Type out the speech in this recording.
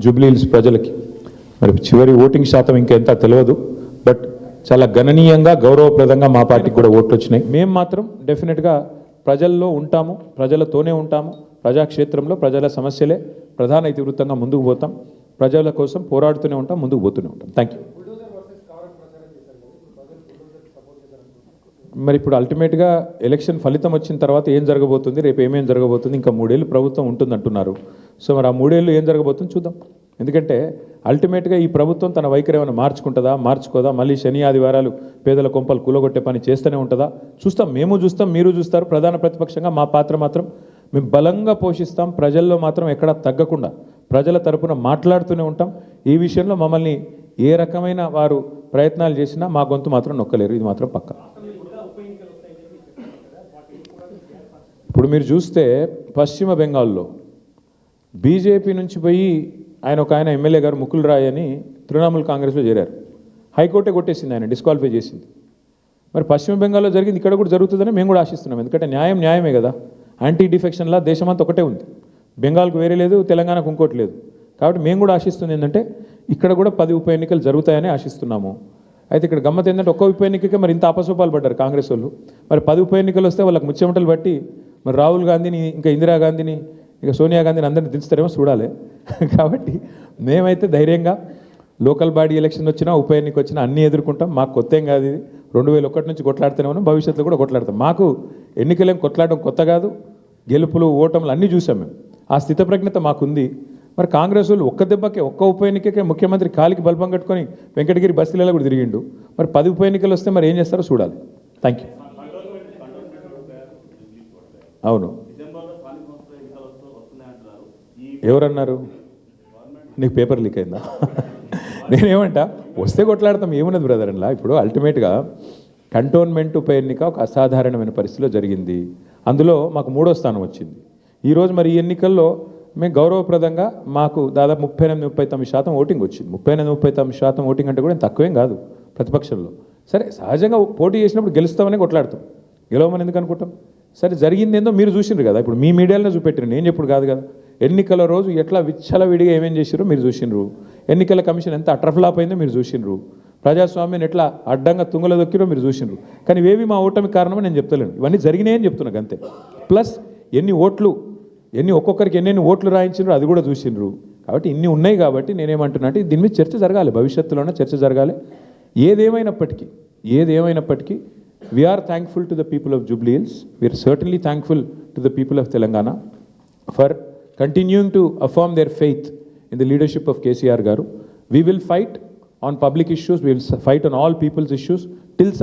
Jubilee hills ప్రజలకి మరి చివరి ఓటింగ్ శాతం ఇంకెంత తెలియదు, బట్ చాలా గణనీయంగా గౌరవప్రదంగా మా పార్టీకి కూడా ఓట్లు వచ్చినాయి. మేము మాత్రం డెఫినెట్గా ప్రజల్లో ఉంటాము, ప్రజలతోనే ఉంటాము. ప్రజాక్షేత్రంలో ప్రజల సమస్యలే ప్రధాన ఇతివృత్తంగా ముందుకు పోతాం. ప్రజల కోసం పోరాడుతూనే ఉంటాం, ముందుకు పోతూనే ఉంటాం. Thank you. మరి ఇప్పుడు అల్టిమేట్గా ఎలక్షన్ ఫలితం వచ్చిన తర్వాత ఏం జరగబోతుంది, రేపు ఏమేం జరగబోతుంది, ఇంకా 3 ఏళ్ళు ప్రభుత్వం ఉంటుంది అంటున్నారు. సో మరి ఆ 3 ఏళ్ళు ఏం జరగబోతుంది చూద్దాం. ఎందుకంటే అల్టిమేట్గా ఈ ప్రభుత్వం తన వైఖరి ఏమైనా మార్చుకుంటుందా, మార్చుకోదా, మళ్ళీ శని ఆదివారాలు పేదల కొంపలు కూలగొట్టే పని చేస్తూనే ఉంటుందా చూస్తాం. మేము చూస్తాం, మీరు చూస్తారు. ప్రధాన ప్రతిపక్షంగా మా పాత్ర మాత్రం మేము బలంగా పోషిస్తాం. ప్రజల్లో మాత్రం ఎక్కడా తగ్గకుండా ప్రజల తరపున మాట్లాడుతూనే ఉంటాం. ఈ విషయంలో మమ్మల్ని ఏ రకమైన వారు ప్రయత్నాలు చేసినా మా గొంతు మాత్రం నొక్కలేరు, ఇది మాత్రం పక్కా. ఇప్పుడు మీరు చూస్తే పశ్చిమ బెంగాల్లో బీజేపీ నుంచి పోయి ఆయన ఎమ్మెల్యే గారు ముకుల్ రాయ్ అని తృణమూల్ కాంగ్రెస్లో చేరారు. హైకోర్టే కొట్టేసింది, ఆయన డిస్క్వాలిఫై చేసింది. మరి పశ్చిమ బెంగాల్లో జరిగింది ఇక్కడ కూడా జరుగుతుందని మేము కూడా ఆశిస్తున్నాం. ఎందుకంటే న్యాయమే కదా. యాంటీ డిఫెక్షన్లా దేశమంతా ఒకటే ఉంది. బెంగాల్కు వేరే లేదు, తెలంగాణకు ఇంకోటి లేదు. కాబట్టి మేము కూడా ఆశిస్తుంది ఏంటంటే ఇక్కడ కూడా 10 ఉప ఎన్నికలు జరుగుతాయని ఆశిస్తున్నాము. అయితే ఇక్కడ గమ్మత్ ఏంటంటే ఒక్క ఉప ఎన్నికకే మరి ఇంత అపసోపాలు పడ్డారు కాంగ్రెస్ వాళ్ళు. మరి 10 ఉప ఎన్నికలు వస్తే వాళ్ళకి ముచ్చెమటలు బట్టి మరి రాహుల్ గాంధీని, ఇంకా ఇందిరాగాంధీని, ఇక సోనియా గాంధీని అందరినీ దించుతారేమో చూడాలి. కాబట్టి మేమైతే ధైర్యంగా లోకల్ బాడీ ఎలక్షన్ వచ్చినా ఉప ఎన్నిక వచ్చినా అన్నీ ఎదుర్కొంటాం. మాకు కొత్త ఏం కాదు ఇది. 2001 నుంచి కొట్లాడుతూనే ఉన్నాం, భవిష్యత్తులో కూడా కొట్లాడతాం. మాకు ఎన్నికలేం కొట్లాడడం కొత్త కాదు. గెలుపులు ఓటములు అన్నీ చూసాం మేము. ఆ స్థితప్రజ్ఞత మాకుంది. మరి కాంగ్రెస్ వాళ్ళు ఒక్క దెబ్బకే ఒక్క ఉప ఎన్నికకే ముఖ్యమంత్రి కాలికి బల్బం కట్టుకొని వెంకటగిరి బస్తీలలో కూడా తిరిగిండు. మరి 10 ఉప ఎన్నికలు వస్తే మరి ఏం చేస్తారో చూడాలి. Thank you. అవును, ఎవరన్నారు? నీకు పేపర్ లీక్ అయిందా? నేనేమంటా, వస్తే కొట్లాడతాం, ఏమున్నది బ్రదర్ అలా. ఇప్పుడు అల్టిమేట్గా కంటోన్మెంట్ ఉప ఎన్నిక ఒక అసాధారణమైన పరిస్థితిలో జరిగింది. అందులో మాకు 3వ స్థానం వచ్చింది. ఈరోజు మరి ఈ ఎన్నికల్లో మేము గౌరవప్రదంగా మాకు దాదాపు 38-39% ఓటింగ్ వచ్చింది. 38-39% ఓటింగ్ అంటే కూడా తక్కువేం కాదు ప్రతిపక్షంలో. సరే, సహజంగా పోటీ చేసినప్పుడు గెలుస్తామని కొట్లాడతాం, గెలవమని ఎందుకు అనుకుంటాం? సరే, జరిగింది ఏందో మీరు చూసిండ్రు కదా. ఇప్పుడు మీ మీడియాలో చూపెట్టారు, నేను చెప్పుడు కాదు కదా. ఎన్నికల రోజు ఎట్లా విచ్చలవిడిగా ఏమేం చేసిరో మీరు చూసిండ్రు. ఎన్నికల కమిషన్ ఎంత అట్రఫ్లాప్ అయిందో మీరు చూసిండ్రు. ప్రజాస్వామ్యాన్ని ఎట్లా అడ్డంగా తుంగలో దొక్కిరో మీరు చూసిండ్రు. కానీ ఇవేవి మా ఓటమి కారణమని నేను చెప్తలేను, ఇవన్నీ జరిగినాయని చెప్తున్నాను అంతే. ప్లస్ ఒక్కొక్కరికి ఎన్నెన్ని ఓట్లు రాయించిండ్రు అది కూడా చూసిండ్రు. కాబట్టి ఇన్ని ఉన్నాయి కాబట్టి నేనేమంటున్నా అంటే దీని మీద చర్చ జరగాలి, భవిష్యత్తులోనే చర్చ జరగాలి. ఏదేమైనప్పటికీ we are thankful to the people of Jubilee Hills. We are certainly thankful to the people of Telangana for continuing to affirm their faith in the leadership of KCR garu. We will fight on public issues, we will fight on all people's issues till